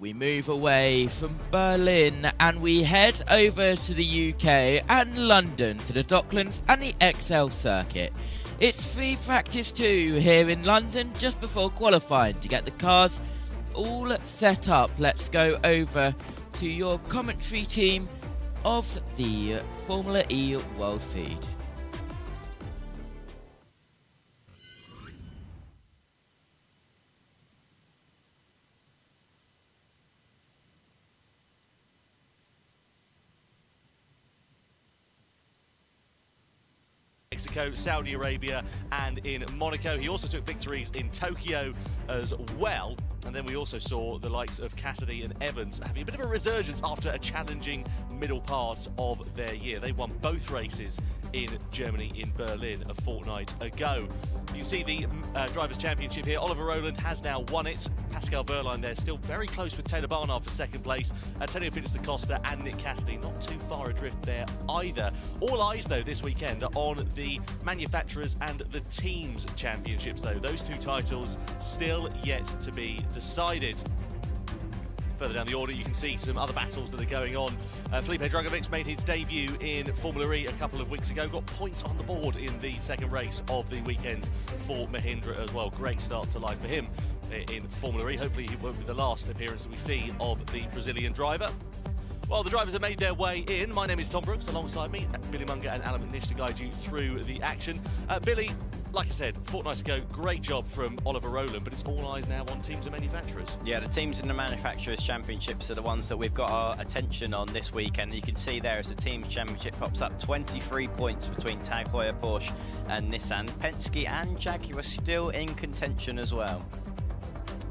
we move away from Berlin and we head over to the UK and London to the Docklands and the XL circuit. It's free practice 2 here in London just before qualifying to get the cars all set up. Let's go over to your commentary team of the Formula E World Feed. Mexico, Saudi Arabia and in Monaco. He also took victories in Tokyo as well. And then we also saw the likes of Cassidy and Evans having a bit of a resurgence after a challenging middle part of their year. They won both races in Germany, in Berlin, a fortnight ago. You see the Drivers' Championship here. Oliver Rowland has now won it. Pascal Wehrlein there, still very close with Taylor Barnard for second place. Antonio Finnis da Costa and Nick Cassidy not too far adrift there either. All eyes, though, this weekend are on the Manufacturers and the Teams Championships, though. Those two titles still yet to be decided. Further down the order, you can see some other battles that are going on. Felipe Drugovich made his debut in Formula E a couple of weeks ago, got points on the board in the second race of the weekend for Mahindra as well. Great start to life for him in Formula E. Hopefully he won't be the last appearance that we see of the Brazilian driver. Well, the drivers have made their way in. My name is Tom Brooks, alongside me, Billy Munger and Alan McNish to guide you through the action. Billy, like I said, a fortnight ago, great job from Oliver Rowland, but it's all eyes now on teams and manufacturers. Yeah, the teams and the manufacturers championships are the ones that we've got our attention on this weekend. You can see there as the teams championship pops up, 23 points between Tag Heuer Porsche and Nissan. Penske and Jaguar still in contention as well.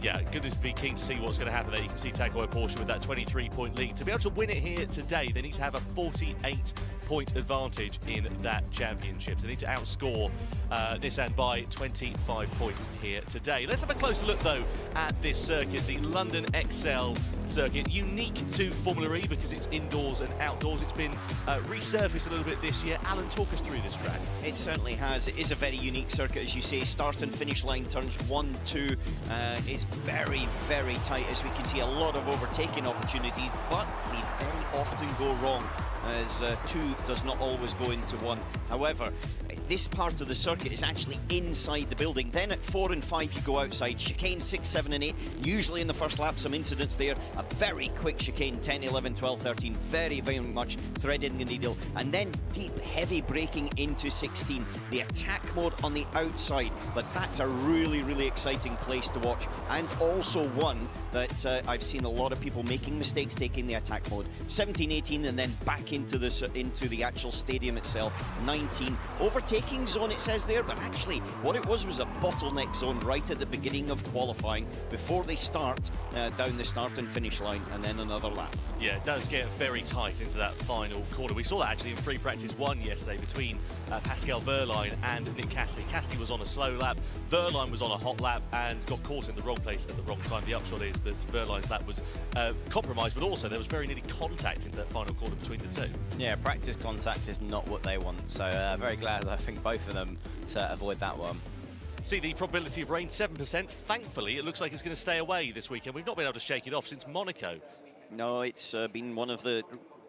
Yeah, good to be keen to see what's going to happen there. You can see Tag Heuer Porsche with that 23-point lead. To be able to win it here today, they need to have a 48-point advantage in that championship. They need to outscore Nissan by 25 points here today. Let's have a closer look, though, at this circuit, the London XL circuit. Unique to Formula E because it's indoors and outdoors. It's been resurfaced a little bit this year. Alan, talk us through this track. It certainly has. It is a very unique circuit, as you say. Start and finish line turns 1, 2. It's very, very tight, as we can see a lot of overtaking opportunities, but they very often go wrong, as 2 does not always go into 1. However, this part of the circuit is actually inside the building. Then at 4 and 5 you go outside. Chicane 6, 7 and 8, usually in the first lap some incidents there. A very quick chicane 10, 11, 12, 13, very, very much threading the needle. And then deep, heavy braking into 16. The attack mode on the outside, but that's a really, really exciting place to watch. And also one that I've seen a lot of people making mistakes taking the attack mode. 17, 18 and then back into the actual stadium itself. 19, overtaking zone it says there, but actually what it was a bottleneck zone right at the beginning of qualifying before they start down the start and finish line, and then another lap. Yeah, it does get very tight into that final corner. We saw that actually in free practice 1 yesterday between Pascal Wehrlein and Nick Cassidy. Cassidy was on a slow lap, Wehrlein was on a hot lap and got caught in the wrong place at the wrong time. The upshot is that Wehrlein's lap was compromised, but also there was very nearly contact into that final corner between the two. Yeah, practice contact is not what they want, so very glad, I think, both of them to avoid that one. See the probability of rain, 7%. Thankfully, it looks like it's going to stay away this weekend. We've not been able to shake it off since Monaco. No, it's been one of the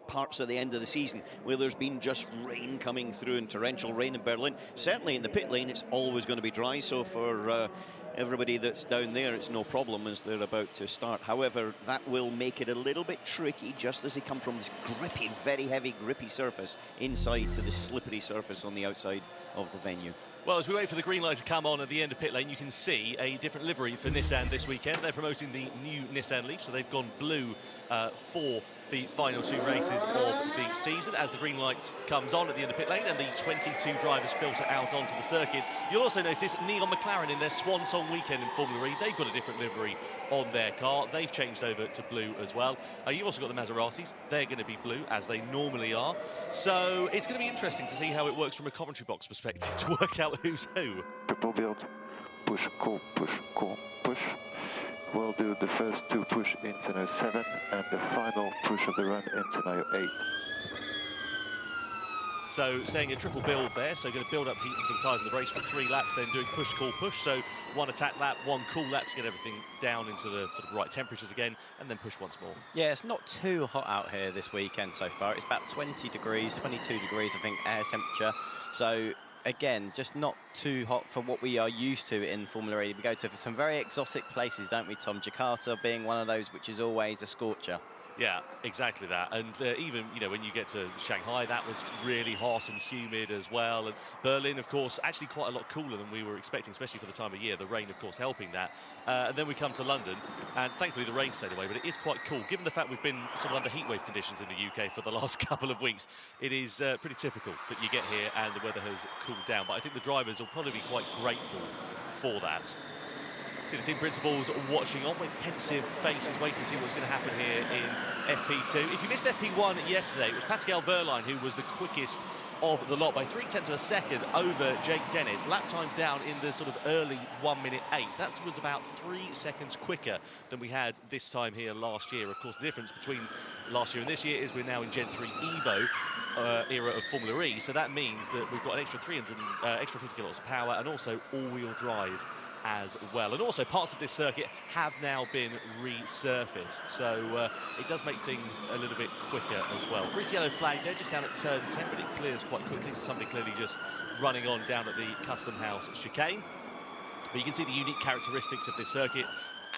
parts at the end of the season where there's been just rain coming through, and torrential rain in Berlin. Certainly in the pit lane, it's always going to be dry, so for everybody that's down there, it's no problem as they're about to start. However, that will make it a little bit tricky just as they come from this grippy, very heavy, grippy surface inside to the slippery surface on the outside of the venue. Well, as we wait for the green light to come on at the end of pit lane, you can see a different livery for Nissan this weekend. They're promoting the new Nissan Leaf, so they've gone blue for the final 2 races of the season. As the green light comes on at the end of pit lane and the 22 drivers filter out onto the circuit, you'll also notice Neon McLaren in their swan song weekend in Formula E. They've got a different livery on their car. They've changed over to blue as well. You've also got the Maseratis. They're going to be blue, as they normally are. So it's going to be interesting to see how it works from a commentary box perspective to work out who's who. Triple build, push, call, push, call, push. We'll do the first 2 push into no 7 and the final push of the run into no 8. So saying a triple build there, so going to build up heat into the tyres in the race for 3 laps, then doing push, call, push. So one attack lap, one cool lap to get everything down into the sort of right temperatures again, and then push once more. Yeah, it's not too hot out here this weekend so far. It's about 20 degrees, 22 degrees, I think, air temperature. So again, just not too hot for what we are used to in Formula E. We go to some very exotic places, don't we, Tom? Jakarta being one of those, which is always a scorcher. Yeah, exactly that. And even, you know, when you get to Shanghai, that was really hot and humid as well. And Berlin, of course, actually quite a lot cooler than we were expecting, especially for the time of year. The rain, of course, helping that. And then we come to London, and thankfully the rain stayed away, but it is quite cool. Given the fact we've been sort of under heatwave conditions in the UK for the last couple of weeks, it is pretty typical that you get here and the weather has cooled down. But I think the drivers will probably be quite grateful for that. See the team principals watching on with pensive faces, waiting to see what's going to happen here in FP2. If you missed FP1 yesterday, it was Pascal Wehrlein who was the quickest of the lot by 0.3 of a second over Jake Dennis. Lap times down in the sort of early 1:08. That was about 3 seconds quicker than we had this time here last year. Of course, the difference between last year and this year is we're now in Gen 3 Evo era of Formula E, so that means that we've got an extra 50 kilowatts of power and also all-wheel drive as well. And also parts of this circuit have now been resurfaced, so it does make things a little bit quicker as well. Brief yellow flag there just down at turn 10, but it clears quite quickly, so somebody clearly just running on down at the Custom House chicane. But you can see the unique characteristics of this circuit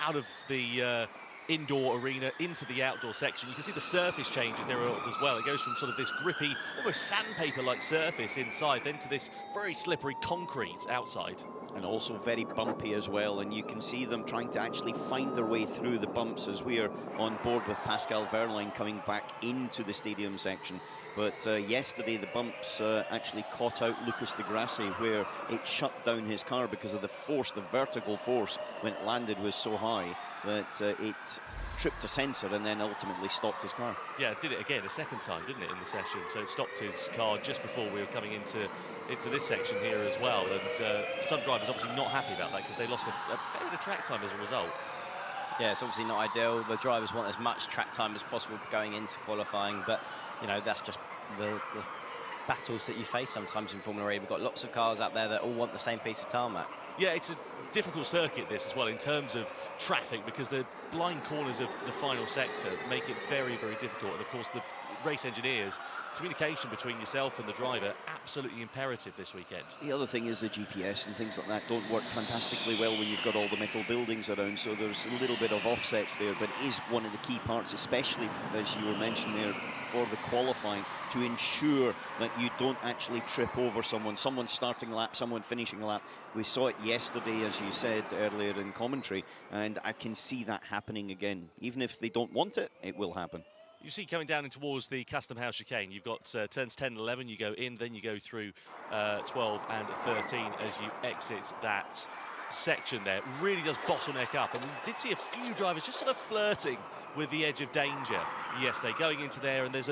out of the indoor arena into the outdoor section. You can see the surface changes there as well. It goes from sort of this grippy, almost sandpaper-like surface inside, then to this very slippery concrete outside. And also very bumpy as well, and you can see them trying to actually find their way through the bumps as we are on board with Pascal Wehrlein coming back into the stadium section. But yesterday the bumps actually caught out Lucas de Grassi, where it shut down his car because of the force, the vertical force when it landed was so high that it tripped a sensor and then ultimately stopped his car. Yeah, it did it again a second time, didn't it, in the session? So it stopped his car just before we were coming into this section here as well. And some drivers obviously not happy about that because they lost a bit of track time as a result. Yeah, it's obviously not ideal. The drivers want as much track time as possible going into qualifying, but you know, that's just the battles that you face sometimes in Formula E. We've got lots of cars out there that all want the same piece of tarmac. Yeah, it's a difficult circuit, this, as well, in terms of traffic, because the blind corners of the final sector make it very, very difficult. And, of course, the race engineers, communication between yourself and the driver, absolutely imperative this weekend. The other thing is the GPS and things like that don't work fantastically well when you've got all the metal buildings around, so there's a little bit of offsets there, but it is one of the key parts, especially, as you were mentioning there, for the qualifying, to ensure that you don't actually trip over someone starting a lap, someone finishing a lap. We saw it yesterday, as you said earlier in commentary, and I can see that happening again. Even if they don't want it, it will happen. You see coming down in towards the Custom House chicane, you've got turns 10 and 11, you go in, then you go through 12 and 13 as you exit that section there. It really does bottleneck up, and we did see a few drivers just sort of flirting with the edge of danger yesterday, going into there, and there's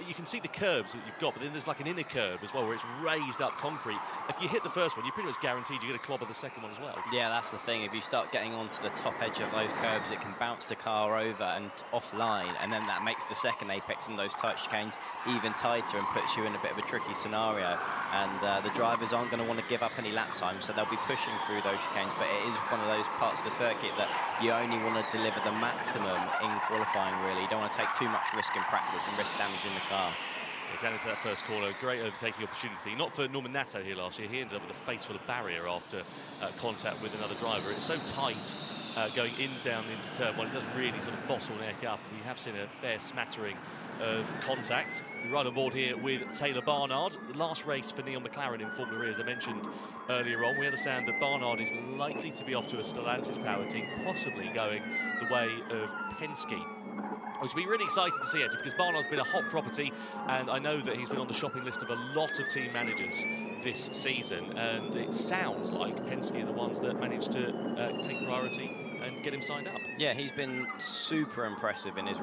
you can see the curbs that you've got, but then there's like an inner curb as well where it's raised up concrete. If you hit the first one, you're pretty much guaranteed you're going to clobber the second one as well. Yeah, that's the thing. If you start getting onto the top edge of those curbs, it can bounce the car over and offline, and then that makes the second apex in those tight chicanes even tighter and puts you in a bit of a tricky scenario. And the drivers aren't going to want to give up any lap time, so they'll be pushing through those chicanes, but it is one of those parts of the circuit that you only want to deliver the maximum in qualifying, really. You don't want to take too much risk in practice and risk damaging the car. Yeah, down into that first corner, great overtaking opportunity. Not for Norman Nato here last year. He ended up with a face full of barrier after contact with another driver. It's so tight going down into turn one. It does really sort of bottleneck up. We have seen a fair smattering of contact. We ride on board here with Taylor Barnard. The last race for Neil McLaren in Formula E, as I mentioned earlier on. We understand that Barnard is likely to be off to a Stellantis power team, possibly going the way of Penske, which will be really exciting to see, actually, because Barnard's been a hot property, and I know that he's been on the shopping list of a lot of team managers this season, and it sounds like Penske are the ones that managed to take priority and get him signed up. Yeah, he's been super impressive in his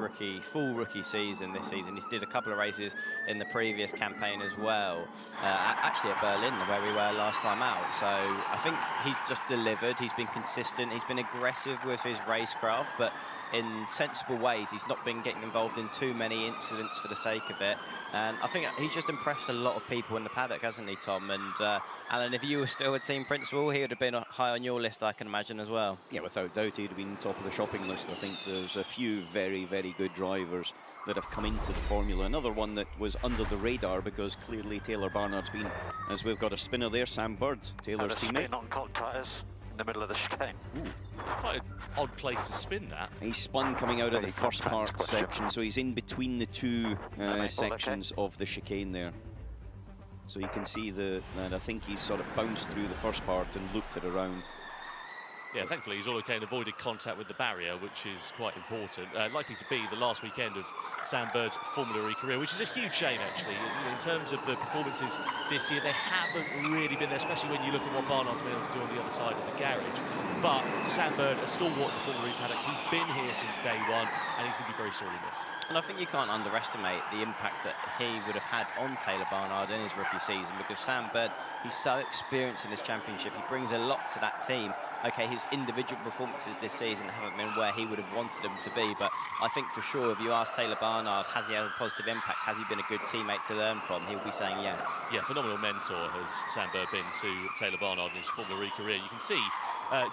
full rookie season this season. He's did a couple of races in the previous campaign as well, actually at Berlin, where we were last time out. So I think he's just delivered. He's been consistent. He's been aggressive with his racecraft, but in sensible ways. He's not been getting involved in too many incidents for the sake of it. And I think he's just impressed a lot of people in the paddock, hasn't he, Tom? And Alan, if you were still a team principal, he would have been high on your list, I can imagine, as well. Yeah, without doubt, he'd have been top of the shopping list. I think there's a few very, very good drivers that have come into the formula. Another one that was under the radar because clearly Taylor Barnard's been, as we've got a spinner there, Sam Bird, Taylor's teammate. Spin on cold tyres in the middle of the chicane. Ooh. Quite an odd place to spin that. He spun coming out of the Very first compact part question. section, so he's in between the two all sections of the chicane there. So you can see that I think he's sort of bounced through the first part and looped it around. Yeah, thankfully he's all okay and avoided contact with the barrier, which is quite important. Likely to be the last weekend of Sam Bird's Formula E career, which is a huge shame, actually. In terms of the performances this year, they haven't really been there, especially when you look at what Barnard's been able to do on the other side of the garage. But Sam Bird, a stalwart in the Formula E paddock, he's been here since day one, and he's going to be very sorely missed. And I think you can't underestimate the impact that he would have had on Taylor Barnard in his rookie season, because Sam Bird, he's so experienced in this championship. He brings a lot to that team. Okay, his individual performances this season haven't been where he would have wanted them to be, but I think for sure, if you ask Taylor Barnard, has he had a positive impact? Has he been a good teammate to learn from? He'll be saying yes. Yeah, phenomenal mentor has Sam Bird been to Taylor Barnard in his Formula E career. You can see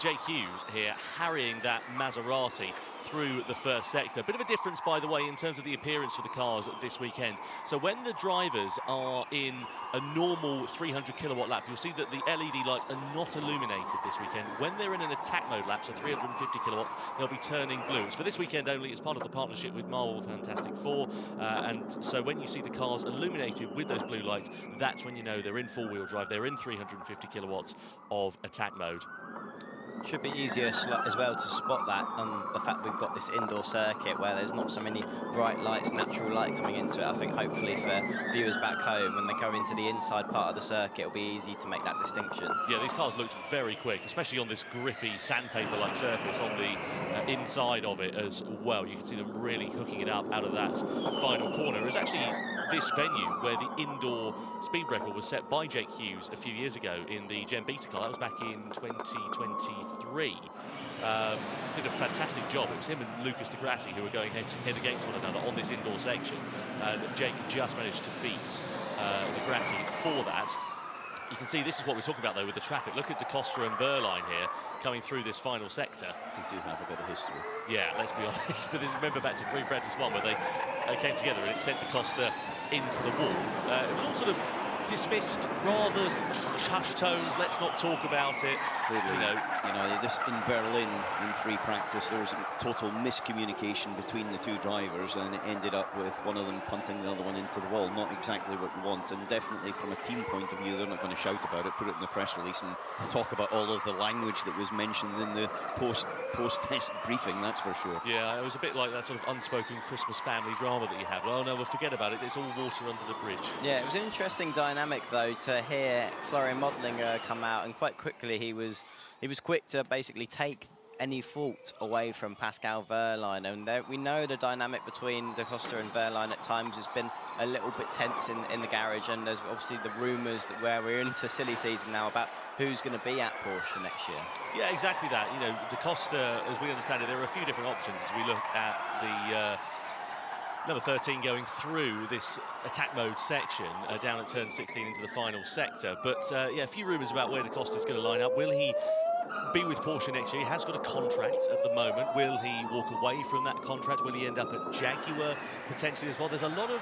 Jake Hughes here harrying that Maserati through the first sector. Bit of a difference, by the way, in terms of the appearance for the cars this weekend. So when the drivers are in a normal 300 kilowatt lap, you'll see that the LED lights are not illuminated this weekend. When they're in an attack mode lap, so 350 kilowatts, they'll be turning blue. It's for this weekend only. It's part of the partnership with Marvel Fantastic Four. And so when you see the cars illuminated with those blue lights, that's when you know they're in four-wheel drive. They're in 350 kilowatts of attack mode. Should be easier as well to spot that on the fact we've got this indoor circuit where there's not so many bright lights, natural light coming into it. I think hopefully for viewers back home, when they go into the inside part of the circuit, it'll be easy to make that distinction. Yeah, these cars looked very quick, especially on this grippy sandpaper-like surface on the inside of it as well. You can see them really hooking it up out of that final corner. It was actually this venue where the indoor speed record was set by Jake Hughes a few years ago in the Gem Beta car. That was back in 2023. Did a fantastic job. It was him and Lucas Di Grassi who were going head-to-head against one another on this indoor section. And Jake just managed to beat Di Grassi for that. You can see this is what we're talking about, though, with the traffic. Look at Da Costa and Berline here coming through this final sector. They do have a bit of history. Yeah, let's be honest. Remember back to Free Practice 1 where they came together and it sent Da Costa into the wall. It was all sort of dismissed, rather hush tones. Let's not talk about it. Clearly, you know, this in Berlin in free practice, there was a total miscommunication between the two drivers, and it ended up with one of them punting the other one into the wall. Not exactly what you want, and definitely from a team point of view, they're not going to shout about it, put it in the press release, and talk about all of the language that was mentioned in the post-test briefing. That's for sure. Yeah, it was a bit like that sort of unspoken Christmas family drama that you have. Oh no, we'll forget about it. It's all water under the bridge. Yeah, it was an interesting dynamic though to hear Florian Modlinger come out, and quite quickly he was quick to basically take any fault away from Pascal Wehrlein, and we know the dynamic between Da Costa and Wehrlein at times has been a little bit tense in the garage, and there's obviously the rumours that where we're into silly season now about who's going to be at Porsche next year. Yeah, exactly that. You know, Da Costa, as we understand it, there are a few different options as we look at the number 13 going through this attack mode section down at turn 16 into the final sector. But yeah, a few rumours about where Da Costa's going to line up. Will he be with Porsche next year? He has got a contract at the moment. Will he walk away from that contract? Will he end up at Jaguar potentially as well? There's a lot of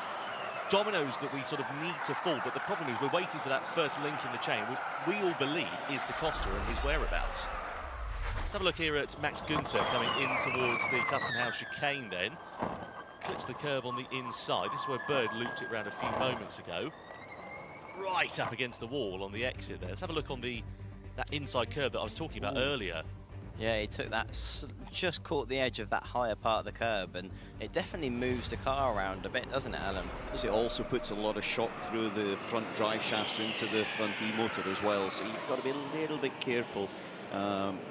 dominoes that we sort of need to fall, but the problem is we're waiting for that first link in the chain, which we all believe is Da Costa and his whereabouts. Let's have a look here at Max Günther coming in towards the Custom House chicane then. Clips the curve on the inside. This is where Bird looped it around a few moments ago. Right up against the wall on the exit there. Let's have a look on that inside curve that I was talking about earlier. Yeah, he took that, just caught the edge of that higher part of the curb, and it definitely moves the car around a bit, doesn't it, Alan? It also puts a lot of shock through the front drive shafts into the front e-motor as well, so you've got to be a little bit careful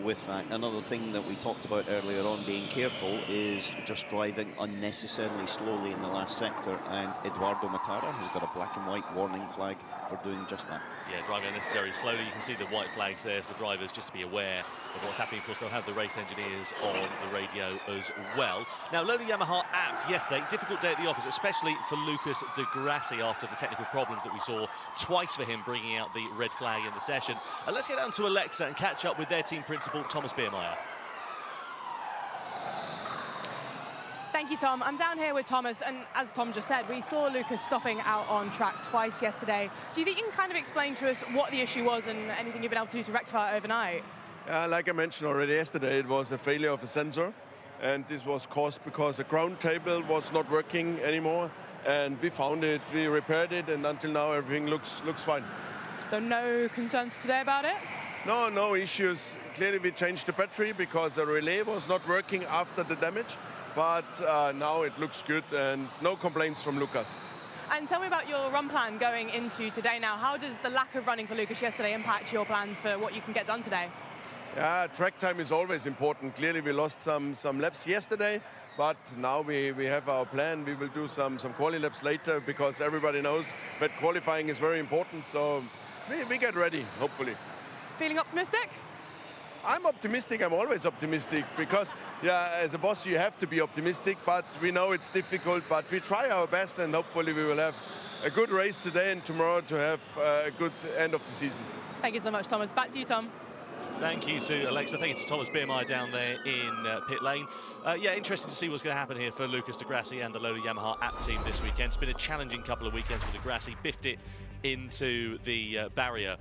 with that. Another thing that we talked about earlier on, being careful, is just driving unnecessarily slowly in the last sector, and Eduardo Matara has got a black and white warning flag for doing just that. Yeah, driving unnecessarily slowly. You can see the white flags there for drivers, just to be aware of what's happening. Of course, they'll have the race engineers on the radio as well. Now, Lola Yamaha apt yesterday. Difficult day at the office, especially for Lucas de Grassi after the technical problems that we saw twice for him bringing out the red flag in the session. Let's get down to Alexa and catch up with their team principal, Thomas Biermeier. Thank you, Tom. I'm down here with Thomas, and as Tom just said, we saw Lucas stopping out on track twice yesterday. Do you think you can kind of explain to us what the issue was and anything you've been able to do to rectify it overnight? Like I mentioned already yesterday, it was a failure of a sensor, and this was caused because the ground table was not working anymore, and we found it, we repaired it, and until now everything looks fine. So no concerns today about it? No issues. Clearly we changed the battery because the relay was not working after the damage. But now it looks good and no complaints from Lucas. And tell me about your run plan going into today now. How does the lack of running for Lucas yesterday impact your plans for what you can get done today? Yeah, track time is always important. Clearly we lost some laps yesterday, but now we have our plan. We will do some quali laps later because everybody knows that qualifying is very important. So we get ready, hopefully. Feeling optimistic? I'm optimistic. I'm always optimistic because, yeah, as a boss, you have to be optimistic, but we know it's difficult, but we try our best and hopefully we will have a good race today and tomorrow to have a good end of the season. Thank you so much, Thomas. Back to you, Tom. Thank you to Alexa. Thank you to Thomas Biermeier down there in pit lane. Yeah, interesting to see what's going to happen here for Lucas de Grassi and the Lola Yamaha app team this weekend. It's been a challenging couple of weekends for de Grassi. Biffed it into the barrier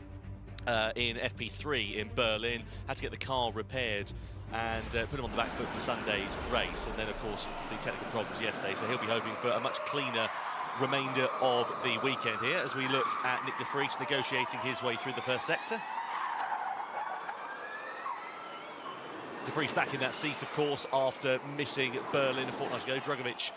in FP3 in Berlin, had to get the car repaired and put him on the back foot for Sunday's race, and then of course the technical problems yesterday, so he'll be hoping for a much cleaner remainder of the weekend here as we look at Nick de Vries negotiating his way through the first sector. De Vries back in that seat, of course, after missing Berlin a fortnight ago. Drugovic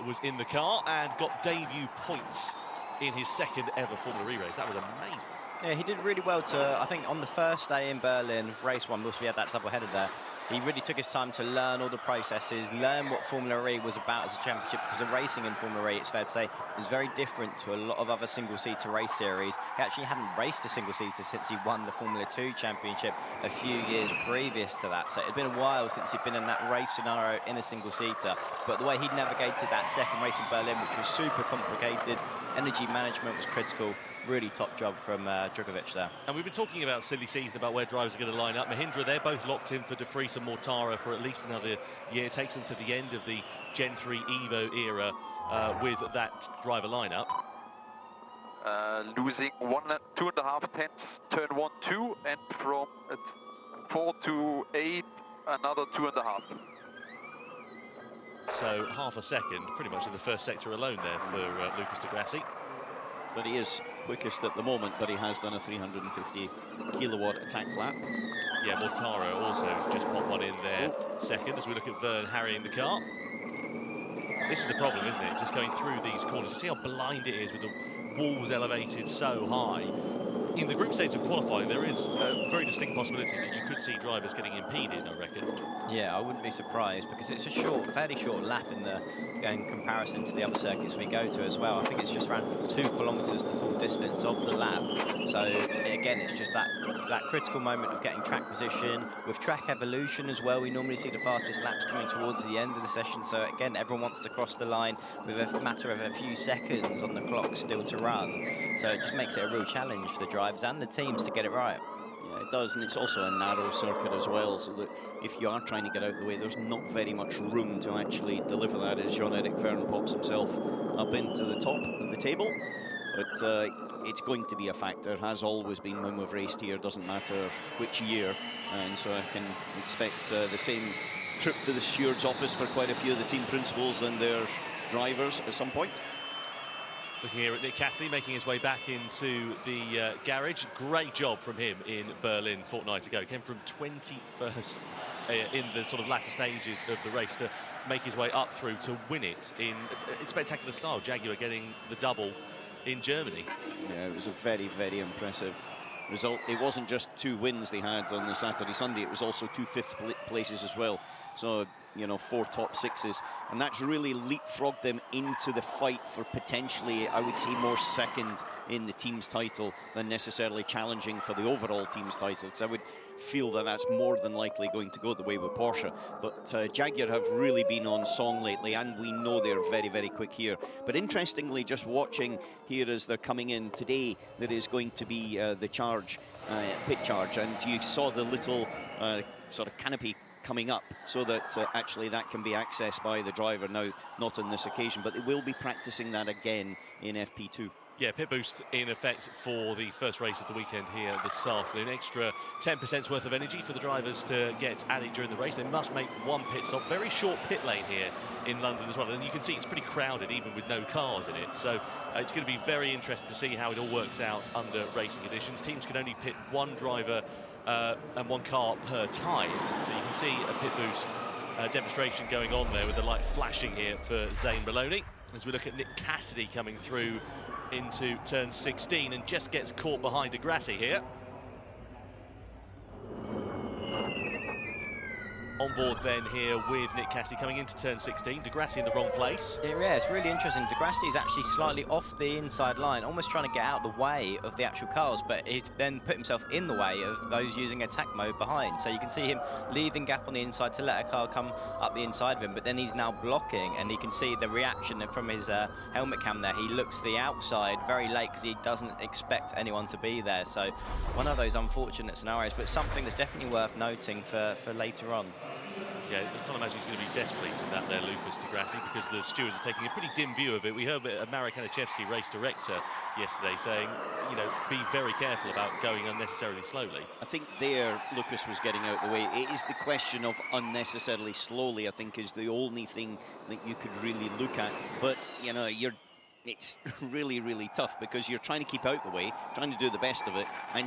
was in the car and got debut points in his second ever Formula E race. That was amazing. Yeah, he did really well to, I think, on the first day in Berlin, race one, because we had that double-header there, he really took his time to learn all the processes, learn what Formula E was about as a championship, because the racing in Formula E, it's fair to say, is very different to a lot of other single-seater race series. He actually hadn't raced a single-seater since he won the Formula 2 championship a few years previous to that. So it had been a while since he'd been in that race scenario in a single-seater. But the way he navigated that second race in Berlin, which was super complicated, energy management was critical. Really top job from Drugovic there. And we've been talking about silly season, about where drivers are going to line up. Mahindra, they're both locked in for de Vries and Mortara for at least another year. It takes them to the end of the Gen 3 Evo era with that driver lineup. Losing 2.5 tenths, turn 1-2, and from 4 to 8, another 2.5. So half a second, pretty much in the first sector alone there for Lucas de Grassi. But he is quickest at the moment, but he has done a 350 kilowatt attack lap. Yeah, Mortara also just popped one in there second as we look at Verne harrying the car. This is the problem, isn't it? Just going through these corners. You see how blind it is with the walls elevated so high. In the group stage of qualifying, there is a very distinct possibility that you could see drivers getting impeded, I reckon. Yeah, I wouldn't be surprised because it's a fairly short lap in comparison to the other circuits we go to as well. I think it's just around 2 kilometres the full distance of the lap. So again, it's just that critical moment of getting track position. With track evolution as well, we normally see the fastest laps coming towards the end of the session. So again, everyone wants to cross the line with a matter of a few seconds on the clock still to run. So it just makes it a real challenge for the drivers and the teams to get it right. Yeah, it does, and it's also a narrow circuit as well, so that if you are trying to get out of the way, there's not very much room to actually deliver that as Jean-Eric Verne pops himself up into the top of the table. But it's going to be a factor, has always been when we've raced here, doesn't matter which year, and so I can expect the same trip to the steward's office for quite a few of the team principals and their drivers at some point. Looking here at Nick Cassidy making his way back into the garage. Great job from him in Berlin a fortnight ago. Came from 21st in the sort of latter stages of the race to make his way up through to win it in spectacular style. Jaguar getting the double in Germany. Yeah, it was a very, very impressive result. It wasn't just 2 wins they had on the Saturday, Sunday. It was also 2 fifth places as well. So you know, 4 top 6s, and that's really leapfrogged them into the fight for potentially, I would say, more second in the team's title than necessarily challenging for the overall team's title, because I would feel that that's more than likely going to go the way with Porsche. But Jaguar have really been on song lately, and we know they're very, very quick here. But interestingly, just watching here as they're coming in today, there is going to be the charge, pit charge, and you saw the little sort of canopy coming up, so that actually that can be accessed by the driver. Now, not on this occasion, but they will be practicing that again in FP2. Yeah, pit boost in effect for the first race of the weekend here this afternoon. Extra 10% worth of energy for the drivers to get added during the race. They must make one pit stop. Very short pit lane here in London as well. And you can see it's pretty crowded even with no cars in it. So it's going to be very interesting to see how it all works out under racing conditions. Teams can only pit one driver and one car per time. So you can see a pit boost demonstration going on there with the light flashing here for Zane Maloney. As we look at Nick Cassidy coming through into turn 16 and just gets caught behind Degrassi here. On board then here with Nick Cassidy coming into turn 16. Degrassi in the wrong place. Yeah, it's really interesting. Degrassi is actually slightly off the inside line, almost trying to get out of the way of the actual cars, but he's then put himself in the way of those using attack mode behind. So you can see him leaving gap on the inside to let a car come up the inside of him, but then he's now blocking, and you can see the reaction from his helmet cam there. He looks to the outside very late because he doesn't expect anyone to be there. So one of those unfortunate scenarios, but something that's definitely worth noting for later on. Yeah, I can't imagine he's going to be best pleased with that there, Lucas Degrassi, because the stewards are taking a pretty dim view of it. We heard Marek Aniszewski, race director, yesterday saying, you know, be very careful about going unnecessarily slowly. I think there, Lucas was getting out of the way. It is the question of unnecessarily slowly, I think, is the only thing that you could really look at. But, you know, it's really, really tough because you're trying to keep out the way, trying to do the best of it, and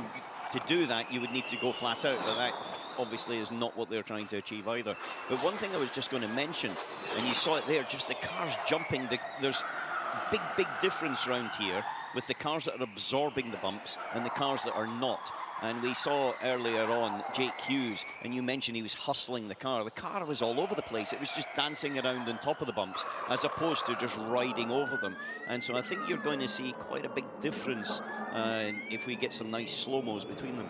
to do that, you would need to go flat out, but that obviously is not what they're trying to achieve either. But one thing I was just going to mention, and you saw it there, just the cars jumping, there's a big difference around here with the cars that are absorbing the bumps and the cars that are not. And we saw earlier on Jake Hughes, and you mentioned he was hustling the car. The car was all over the place. It was just dancing around on top of the bumps as opposed to just riding over them. And so I think you're going to see quite a big difference if we get some nice slow-mos between them.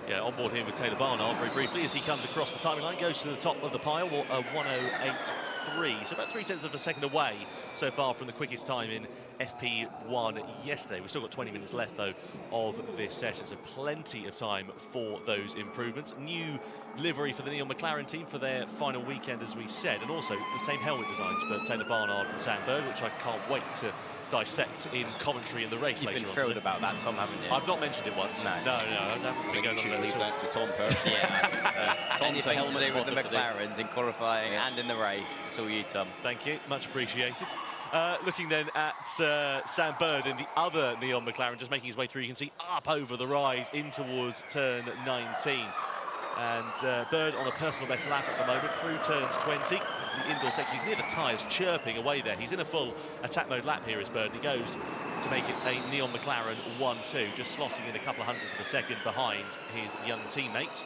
Yeah, on board here with Taylor Barnard very briefly as he comes across the timing line, goes to the top of the pile, 1:08.3, so about 0.3 of a second away so far from the quickest time in FP1 yesterday. We've still got 20 minutes left though of this session, so plenty of time for those improvements. New livery for the Neil McLaren team for their final weekend, as we said, and also the same helmet designs for Taylor Barnard and Sam Bird, which I can't wait to dissect in commentary in the race later on. You've been thrilled about that, Tom, haven't you? I've not mentioned it once. No. I haven't been going on leave that to Tom personally. Anything to do with the McLarens in qualifying and in the race. It's all you, Tom. Thank you, much appreciated. Looking then at Sam Bird in the other Neon McLaren, just making his way through. You can see up over the rise in towards turn 19. And Bird on a personal best lap at the moment through turns 20 into the indoor section. You can hear the tyres chirping away there. He's in a full attack mode lap here as Bird. He goes to make it a Neon McLaren 1-2, just slotting in a couple of hundredths of a second behind his young teammates.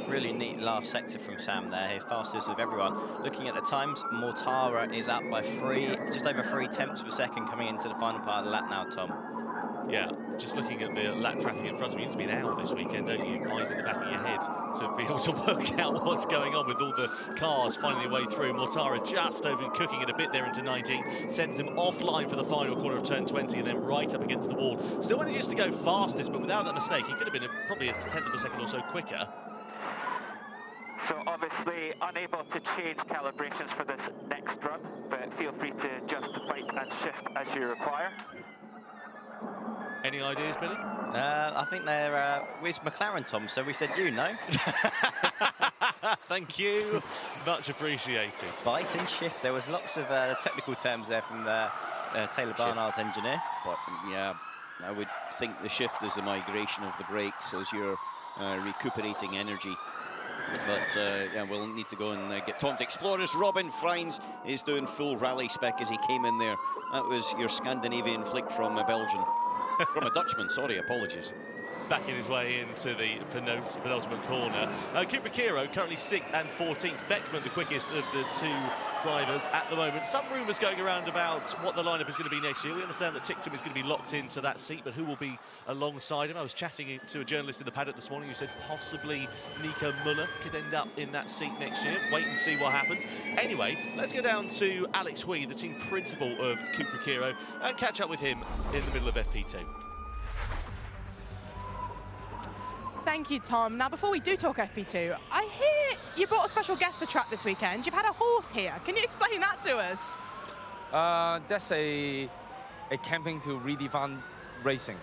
Really neat last sector from Sam there, his fastest of everyone. Looking at the times, Mortara is up by just over 3/10 of a second coming into the final part of the lap now, Tom. Yeah, just looking at the lap traffic in front of you, you need to be an owl this weekend, don't you? Eyes in the back of your head to be able to work out what's going on with all the cars finding their way through. Mortara just over cooking it a bit there into 19, sends him offline for the final corner of turn 20 and then right up against the wall. Still manages to go fastest, but without that mistake, he could have been probably a 1/10 of a second or so quicker. So obviously unable to change calibrations for this next run, but feel free to adjust the bike and shift as you require. Any ideas, Billy? I think they're with McLaren, Tom, so we said you, no? Thank you. Much appreciated. Bite and shift. There was lots of technical terms there from Taylor Barnard's engineer. But yeah, I would think the shift is the migration of the brakes as you're recuperating energy. But yeah, we'll need to go and get Tom to explore as Robin Freins is doing full rally spec as he came in there. That was your Scandinavian flick from Belgium. From a Dutchman, sorry, apologies. backing his way into the penultimate corner. Cooper Kiro currently 6th and 14th. Beckman the quickest of the two drivers at the moment. Some rumours going around about what the lineup is going to be next year. We understand that Ticktum is going to be locked into that seat, but who will be alongside him? I was chatting to a journalist in the paddock this morning who said possibly Nico Muller could end up in that seat next year. Wait and see what happens. Anyway, let's go down to Alex Hui, the team principal of Cooper Kiro, and catch up with him in the middle of FP2. Thank you, Tom. Now, before we do talk FP2, I hear you brought a special guest to track this weekend. You've had a horse here. Can you explain that to us? That's a campaign to redefine racing.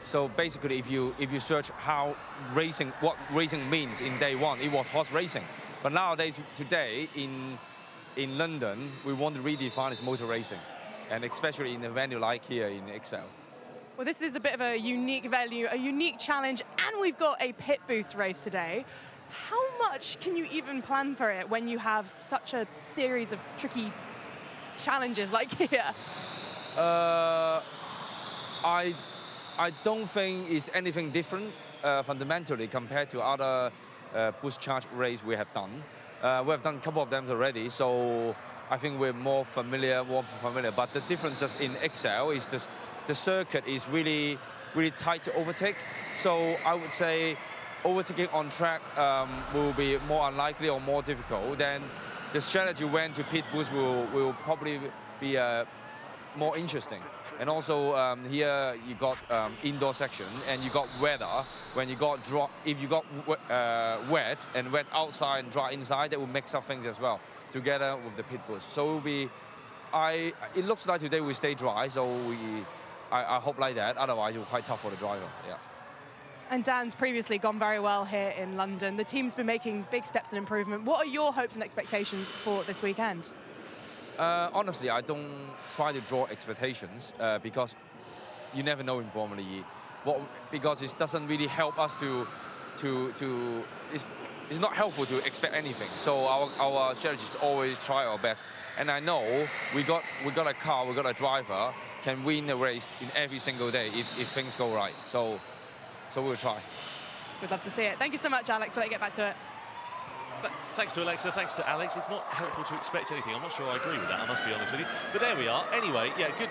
So basically, if you search what racing means in day one, it was horse racing. But nowadays, today in London, we want to redefine as motor racing, and especially in a venue like here in Excel. Well, this is a bit of a unique venue, a unique challenge, and we've got a pit boost race today. How much can you even plan for it when you have such a series of tricky challenges like here? I don't think it's anything different fundamentally compared to other boost charge race we have done. We have done a couple of them already, so I think we're more familiar. But the differences in Excel is the circuit is really tight to overtake. So I would say overtaking on track will be more unlikely or more difficult. Then the strategy when to pit boost will probably be more interesting. And also here you got indoor section and you got weather. When you got if you got wet and wet outside and dry inside, that will mix up things as well together with the pit boost. So it will be. It looks like today we stay dry, so I hope like that. Otherwise, it will be quite tough for the driver. Yeah. And Dan's previously gone very well here in London. The team's been making big steps in improvement. What are your hopes and expectations for this weekend? Honestly, I don't try to draw expectations because you never know in Formula E. Because it doesn't really help us it's not helpful to expect anything. So our strategy is always try our best. And I know we got a car, we got a driver can win the race in every single day if things go right. So we'll try. We'd love to see it. Thank you so much, Alex. We'll let you get back to it. Thanks to Alexa, thanks to Alex. It's not helpful to expect anything. I'm not sure I agree with that, I must be honest with you. But there we are. Anyway, yeah, good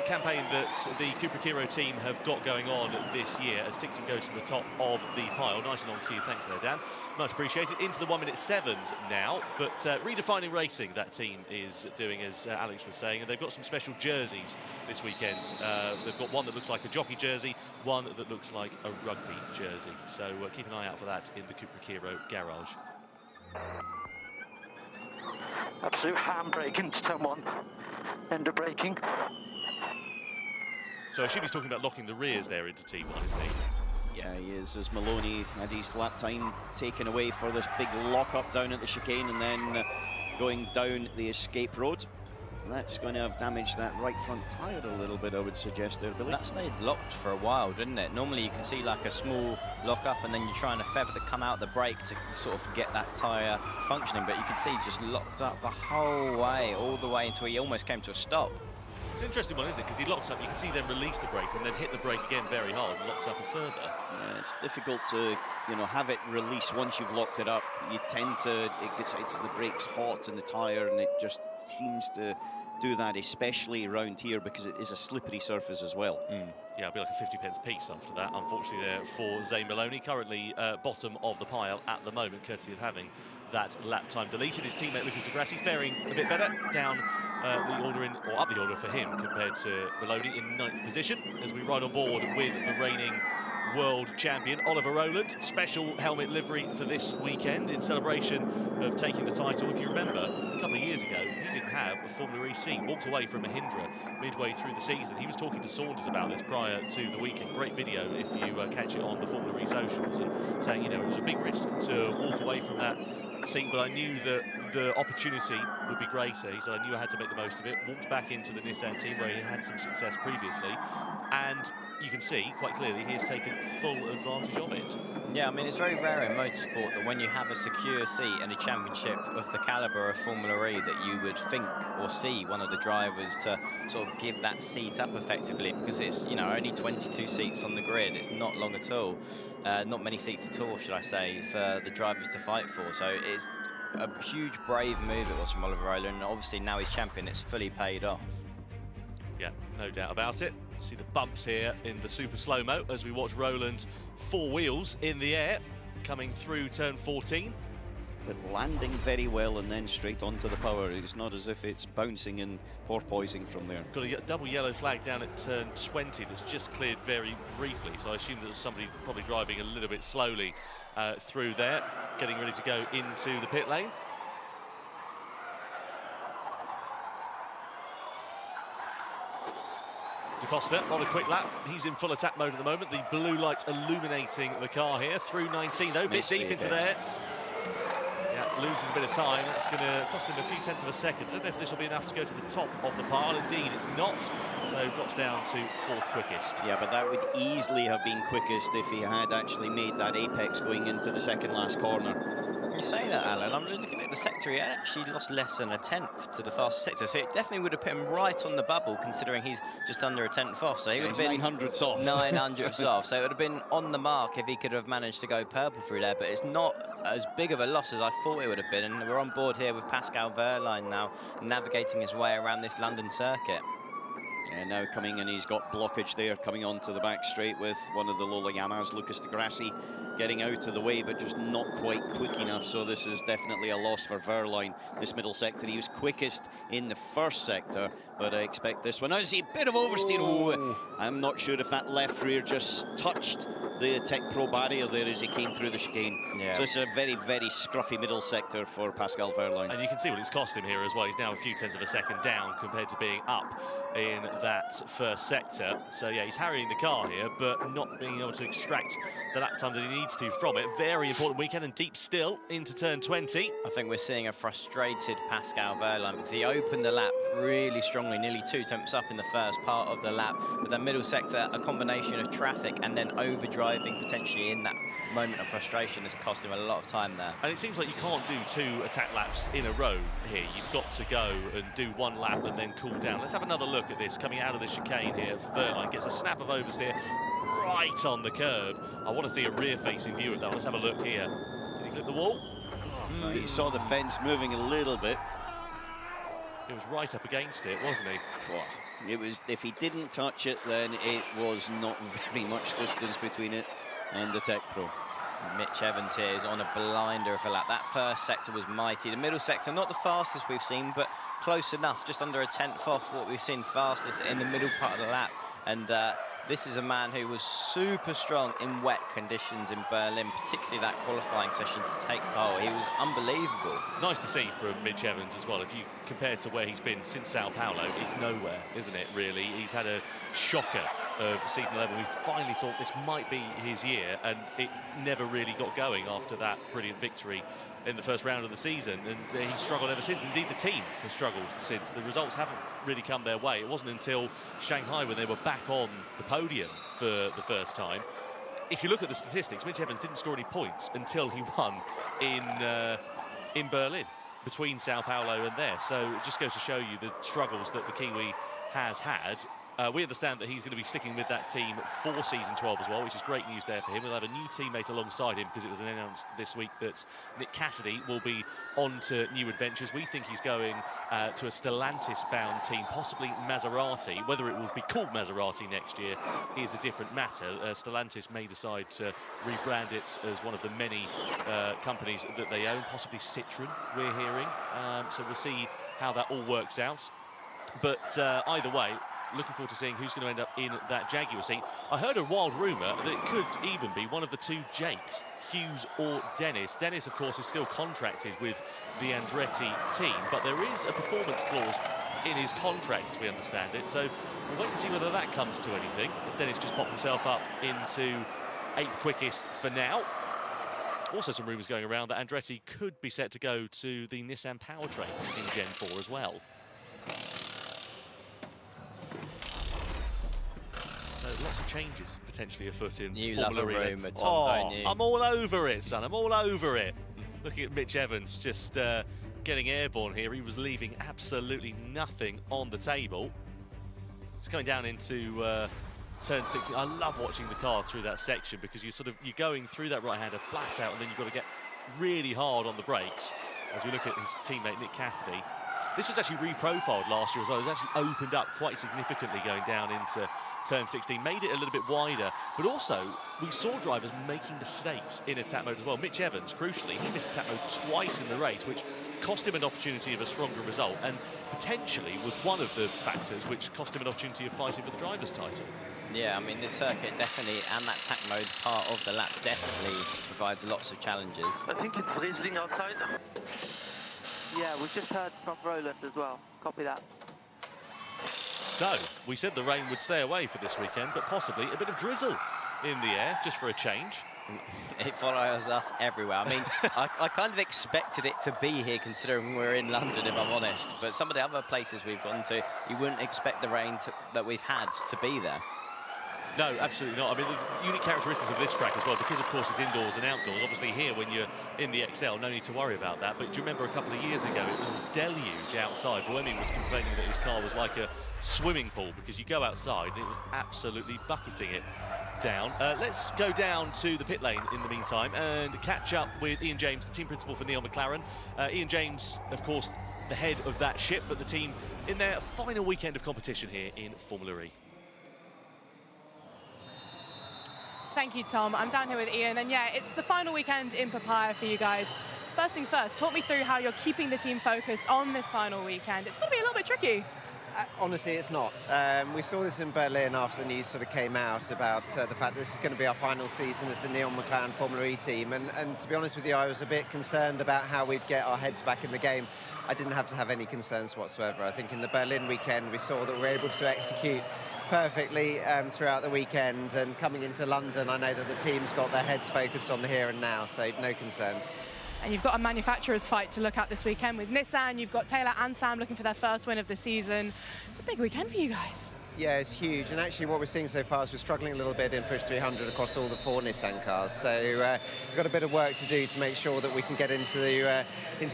campaign that the Cooper Kiro team have got going on this year as Ticktum goes to the top of the pile. Nice and on cue, thanks there, Dan. Much appreciated. Into the 1 minute 7s now, but redefining racing that team is doing, as Alex was saying, and they've got some special jerseys this weekend. They've got one that looks like a jockey jersey, one that looks like a rugby jersey. So keep an eye out for that in the Cooper Kiro garage. Absolute handbrake into turn 1. End of braking. So I assume he's talking about locking the rears there into T1, isn't he? Yeah, he is, as Maloney had his lap time taken away for this big lock-up down at the chicane and then going down the escape road. That's going to have damaged that right front tyre a little bit, I would suggest there, Billy. That stayed locked for a while, didn't it? Normally you can see like a small lock-up and then you're trying to feather to come out the brake to sort of get that tyre functioning, but you can see he just locked up the whole way, all the way until he almost came to a stop. It's an interesting one, isn't it? Because he locks up, you can see them release the brake and then hit the brake again very hard and locks up a further. Yeah, it's difficult to, have it release once you've locked it up. You tend to, it's the brake's hot in the tyre and it just seems to do that, especially around here because it is a slippery surface as well. Yeah, it'll be like a 50p piece after that, unfortunately, there for Zane Maloney, currently bottom of the pile at the moment, courtesy of having that lap time deleted. His teammate Lucas Di Grassi faring a bit better, down the order or up the order for him compared to Maloney in 9th position as we ride on board with the reigning world champion Oliver Rowland. Special helmet livery for this weekend in celebration of taking the title. If you remember, a couple of years ago, he didn't have a Formula E seat, walked away from Mahindra midway through the season. He was talking to Saunders about this prior to the weekend. Great video if you catch it on the Formula E socials, and saying, it was a big risk to walk away from that seat, but I knew that the opportunity would be greater. He said, I knew I had to make the most of it. Walked back into the Nissan team where he had some success previously, and you can see quite clearly he has taken full advantage of it. Yeah, I mean, it's very rare in motorsport that when you have a secure seat in a championship of the calibre of Formula E that you would think or see one of the drivers to sort of give that seat up effectively, because it's, you know, only 22 seats on the grid. It's not long at all. Not many seats at all, should I say, for the drivers to fight for. So it's a huge, brave move it was from Oliver Rowland, and obviously now he's champion, it's fully paid off. Yeah, no doubt about it. See the bumps here in the super slow-mo as we watch Rowland 4 wheels in the air coming through turn 14. But landing very well and then straight onto the power. It's not as if it's bouncing and porpoising from there. Got a double yellow flag down at turn 20 that's just cleared very briefly, so I assume there was somebody probably driving a little bit slowly through there, getting ready to go into the pit lane. Da Costa on a quick lap. He's in full attack mode at the moment. The blue light illuminating the car here through 19, though, a bit deep into there. Yeah, loses a bit of time. That's going to cost him a few tenths of a second. I don't know if this will be enough to go to the top of the pile. Indeed, it's not. So drops down to 4th quickest. Yeah, but that would easily have been quickest if he had actually made that apex going into the second last corner. You say that, Alan, I'm looking at the sector, he actually lost less than a tenth to the fastest sector, so it definitely would have put him right on the bubble, considering he's just under a tenth off. So he would have been 900ths off. 900ths off, so it would have been on the mark if he could have managed to go purple through there, but it's not as big of a loss as I thought it would have been, and we're on board here with Pascal Wehrlein now, navigating his way around this London circuit. And now coming in, he's got blockage there, coming onto the back straight with one of the Lola Yamas, Lucas de Grassi, getting out of the way, but just not quite quick enough. So this is definitely a loss for Wehrlein, this middle sector. He was quickest in the first sector, but I expect this one. Now, see a bit of oversteer. Oh, I'm not sure if that left rear just touched the Tech Pro barrier there as he came through the chicane. Yeah. So it's a very, very scruffy middle sector for Pascal Wehrlein. And you can see what it's cost him here as well. He's now a few tenths of a second down compared to being up in that first sector. So yeah, he's harrying the car here, but not being able to extract the lap time that he needs to from it. Very important weekend, and deep still into turn 20. I think we're seeing a frustrated Pascal Wehrlein because he opened the lap really strongly, nearly 2 tenths up in the first part of the lap. But the middle sector, a combination of traffic and then overdriving potentially in that moment of frustration has cost him a lot of time there. And it seems like you can't do 2 attack laps in a row here. You've got to go and do 1 lap and then cool down. Let's have another look at this coming out of the chicane here. Wehrlein gets a snap of oversteer right on the curb. I want to see a rear-facing view of that. Let's have a look here. Did he clip the wall? He saw the fence moving a little bit. It was right up against it, wasn't he? It was. If he didn't touch it, then it was not very much distance between it and the Tech Pro. Mitch Evans here is on a blinder of a lap. That first sector was mighty. The middle sector, not the fastest we've seen, but close enough, just under a tenth off what we've seen fastest in the middle part of the lap. And this is a man who was super strong in wet conditions in Berlin, particularly that qualifying session to take pole. He was unbelievable. Nice to see from Mitch Evans as well. If you compare to where he's been since Sao Paulo, it's nowhere, isn't it, really? He's had a shocker of season 11. We finally thought this might be his year, and it never really got going after that brilliant victory in the first round of the season, and he's struggled ever since. Indeed, the team has struggled since. The results haven't really come their way. It wasn't until Shanghai when they were back on the podium for the first time. If you look at the statistics, Mitch Evans didn't score any points until he won in Berlin, between Sao Paulo and there. So it just goes to show you the struggles that the Kiwi has had. We understand that he's going to be sticking with that team for season 12 as well, which is great news there for him. We'll have a new teammate alongside him because it was announced this week that Nick Cassidy will be on to new adventures. We think he's going to a Stellantis-bound team, possibly Maserati. Whether it will be called Maserati next year is a different matter. Stellantis may decide to rebrand it as one of the many companies that they own, possibly Citroen, we're hearing. So we'll see how that all works out. But either way, looking forward to seeing who's going to end up in that Jaguar seat. I heard a wild rumour that it could even be one of the 2 Jakes, Hughes or Dennis. Dennis, of course, is still contracted with the Andretti team, but there is a performance clause in his contract, as we understand it. So we'll wait and see whether that comes to anything, as Dennis just popped himself up into 8th quickest for now. Also some rumours going around that Andretti could be set to go to the Nissan powertrain in Gen 4 as well. So lots of changes potentially afoot in You Formula love a E. rumour, Tom, don't you? I'm all over it, son. I'm all over it. Looking at Mitch Evans just getting airborne here. He was leaving absolutely nothing on the table. It's coming down into turn 16. I love watching the car through that section because you're going through that right-hander flat out, and then you've got to get really hard on the brakes. As we look at his teammate Nick Cassidy, this was actually reprofiled last year as well. It was actually opened up quite significantly going down into turn 16, made it a little bit wider, but also we saw drivers making mistakes in attack mode as well. Mitch Evans, crucially, he missed attack mode twice in the race, which cost him an opportunity of a stronger result, and potentially was one of the factors which cost him an opportunity of fighting for the driver's title. Yeah, I mean, this circuit definitely, and that attack mode part of the lap definitely provides lots of challenges. I think it's drizzling outside. Yeah, we've just heard from Roland as well. Copy that. So, we said the rain would stay away for this weekend, but possibly a bit of drizzle in the air, just for a change. It follows us everywhere. I mean, I kind of expected it to be here, considering we're in London, if I'm honest. But some of the other places we've gone to, you wouldn't expect the rain that we've had to be there. No, absolutely not. I mean, the unique characteristics of this track as well, because of course it's indoors and outdoors. Obviously here, when you're in the XL, no need to worry about that. But do you remember a couple of years ago, it was a deluge outside. Buemi was complaining that his car was like a swimming pool, because you go outside and it was absolutely bucketing it down. Let's go down to the pit lane in the meantime and catch up with Ian James, the team principal for Neil McLaren. Ian James, of course, the head of that ship, but the team in their final weekend of competition here in Formula E. Thank you, Tom. I'm down here with Ian, and yeah, it's the final weekend in Papaya for you guys. First things first, talk me through how you're keeping the team focused on this final weekend. It's going to be a little bit tricky. Honestly, it's not. We saw this in Berlin after the news sort of came out about the fact that this is going to be our final season as the Neil McLaren Formula E team. And to be honest with you, I was a bit concerned about how we'd get our heads back in the game. I didn't have to have any concerns whatsoever. I think in the Berlin weekend, we saw that we were able to execute perfectly throughout the weekend, and coming into London, I know that the team's got their heads focused on the here and now, so no concerns. And you've got a manufacturer's fight to look at this weekend with Nissan. You've got Taylor and Sam looking for their first win of the season. It's a big weekend for you guys. Yeah, it's huge, and actually what we're seeing so far is we're struggling a little bit in Push 300 across all the 4 Nissan cars, so we've got a bit of work to do to make sure that we can get into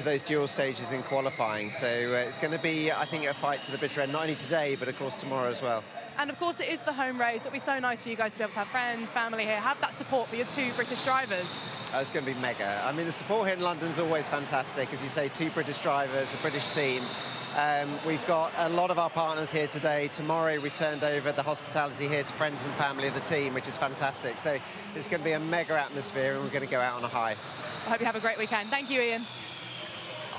those dual stages in qualifying. So it's going to be, I think, a fight to the bitter end, not only today, but of course tomorrow as well. And of course it is the home race. It'll be so nice for you guys to be able to have friends, family here, have that support for your 2 British drivers. It's going to be mega. I mean, the support here in London's always fantastic. As you say, 2 British drivers, a British team. We've got a lot of our partners here today. Tomorrow we turned over the hospitality here to friends and family of the team, which is fantastic. So it's going to be a mega atmosphere, and we're going to go out on a high. I hope you have a great weekend. Thank you, Ian.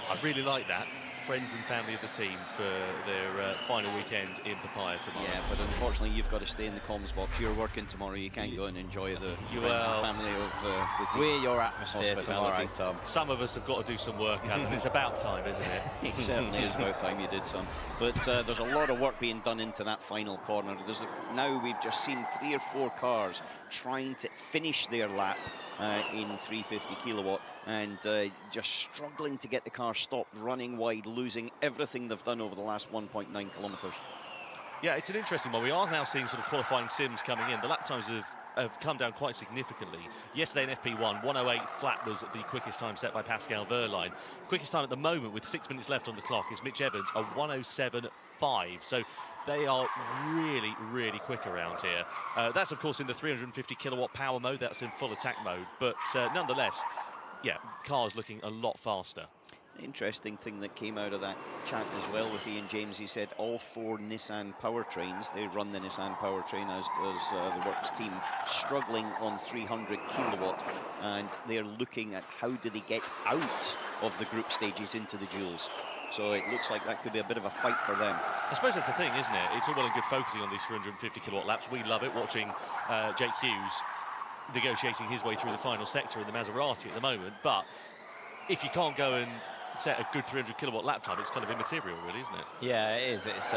I really like that. Friends and family of the team for their final weekend in Papaya tomorrow. Yeah, but unfortunately you've got to stay in the comms box. You're working tomorrow, you can't go and enjoy the friends and family of the team. We're your atmosphere tomorrow, Tom. Some of us have got to do some work, and it's about time, isn't it? It certainly is about time you did some. But there's a lot of work being done into that final corner. Now we've just seen 3 or 4 cars trying to finish their lap in 350 kilowatt, and just struggling to get the car stopped, running wide, losing everything they've done over the last 1.9 kilometres. Yeah, it's an interesting one. We are now seeing sort of qualifying sims coming in. The lap times have come down quite significantly. Yesterday in FP1, 1:08 flat was the quickest time set by Pascal Wehrlein. Quickest time at the moment with 6 minutes left on the clock is Mitch Evans, a 1:07.5. So they are really, really quick around here. That's, of course, in the 350 kilowatt power mode. That's in full attack mode. But nonetheless, yeah, cars looking a lot faster. Interesting thing that came out of that chat as well with Ian James, he said all 4 Nissan powertrains, they run the Nissan powertrain, as does the Works team, struggling on 300 kilowatt, and they're looking at how do they get out of the group stages into the duels. So it looks like that could be a bit of a fight for them. I suppose that's the thing, isn't it? It's all well and good focusing on these 350 kilowatt laps. We love it, watching Jake Hughes negotiating his way through the final sector in the Maserati at the moment, but if you can't go and set a good 300 kilowatt lap time, it's kind of immaterial, really, isn't it? Yeah, it is. It's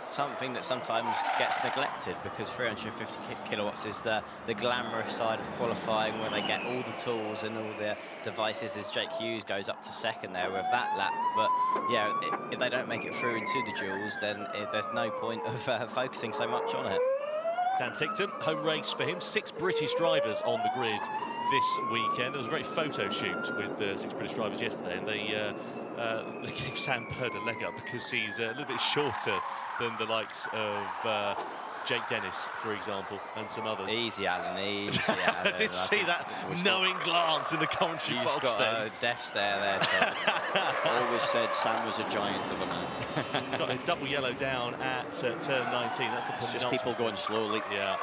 something that sometimes gets neglected, because 350 kilowatts is the glamorous side of qualifying, where they get all the tools and all the devices, as Jake Hughes goes up to second there with that lap. But yeah, if they don't make it through into the duels, then there's no point of focusing so much on it. Dan Tickton, home race for him. 6 British drivers on the grid this weekend. There was a great photo shoot with 6 British drivers yesterday, and they gave Sam Bird a leg up because he's a little bit shorter than the likes of Jake Dennis, for example, and some others. Easy, Alan, easy, Alan. I did see that knowing glance in the commentary box got there. A death stare there. Always said Sam was a giant of a man. Got a double yellow down at turn 19. That's the It's just people going slowly. Yeah.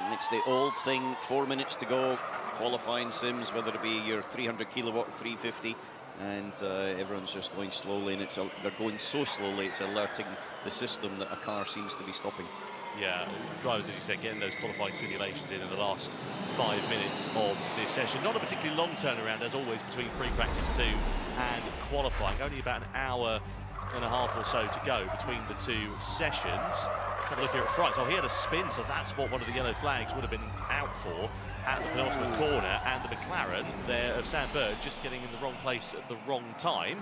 And it's the old thing, 4 minutes to go, qualifying sims, whether it be your 300 kilowatt or 350, and everyone's just going slowly, and they're going so slowly, it's alerting the system that a car seems to be stopping. Yeah, drivers, as you said, getting those qualifying simulations in the last 5 minutes of this session. Not a particularly long turnaround, as always, between free practice 2 and qualifying. Only about an hour and a half or so to go between the 2 sessions. Let's have a look here at Frykes. Oh, he had a spin, so that's what one of the yellow flags would have been out for at the penultimate corner. And the McLaren there of Sam Bird just getting in the wrong place at the wrong time.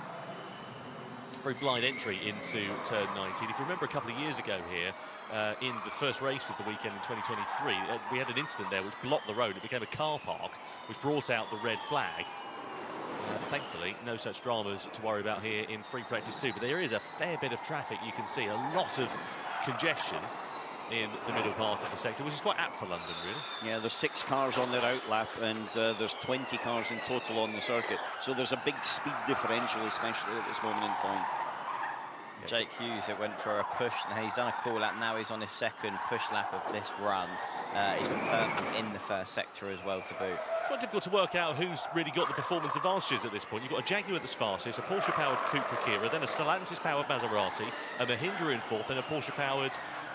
Very blind entry into turn 19. If you remember a couple of years ago here, in the first race of the weekend in 2023, we had an incident there which blocked the road. It became a car park, which brought out the red flag. Thankfully, no such dramas to worry about here in free practice 2, but there is a fair bit of traffic. You can see a lot of congestion in the middle part of the sector, which is quite apt for London, really. Yeah, there's 6 cars on their outlap, and there's 20 cars in total on the circuit. So there's a big speed differential, especially at this moment in time. Jake Hughes, it went for a push, and he's done a call out. Now he's on his second push lap of this run. He's confirmed them in the first sector as well to boot. It's quite difficult to work out who's really got the performance advantages at this point. You've got a Jaguar that's fastest, a Porsche-powered Cupra Kira, then a Stellantis-powered Maserati, a Mahindra in 4th, and a Porsche-powered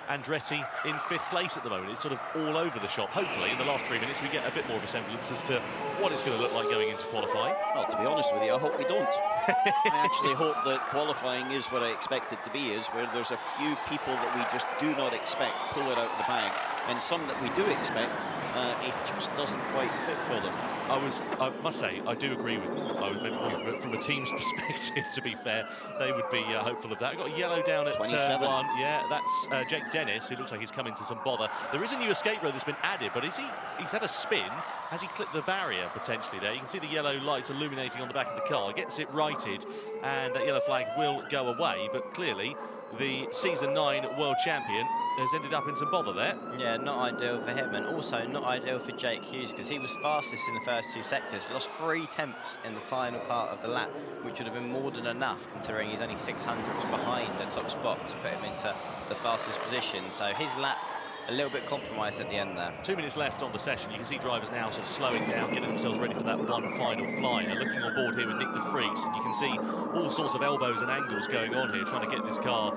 Andretti in 5th place at the moment. It's sort of all over the shop. Hopefully, in the last 3 minutes, we get a bit more of a semblance as to what it's going to look like going into qualifying. Well, to be honest with you, I hope we don't. I actually hope that qualifying is what I expect it to be, is where there's a few people that we just do not expect pull it out of the bag, and some that we do expect, it just doesn't quite fit for them. I must say, I do agree with you. From a team's perspective, to be fair, they would be hopeful of that. We've got a yellow down at 27. turn 1. Yeah, that's Jake Dennis, who looks like he's come into some bother. There is a new escape road that's been added, but he's had a spin. Has he clipped the barrier potentially there? You can see the yellow lights illuminating on the back of the car. Gets it righted, and that yellow flag will go away, but clearly the Season 9 World Champion has ended up in some bother there. Yeah, not ideal for him, and also not ideal for Jake Hughes, because he was fastest in the first 2 sectors, lost 3 tenths in the final part of the lap, which would have been more than enough, considering he's only 600s behind the top spot to put him into the fastest position. So his lap a little bit compromised at the end there. 2 minutes left on the session. You can see drivers now sort of slowing down, getting themselves ready for that one final fly. Now looking on board here with Nick de Vries, and you can see all sorts of elbows and angles going on here, trying to get this car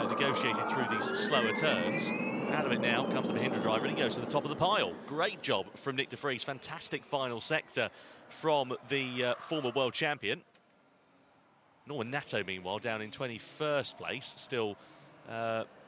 negotiated through these slower turns. Out of it now comes the Mahindra driver, and he goes to the top of the pile. Great job from Nick de Vries. Fantastic final sector from the former world champion. Norman Nato, meanwhile, down in 21st place, still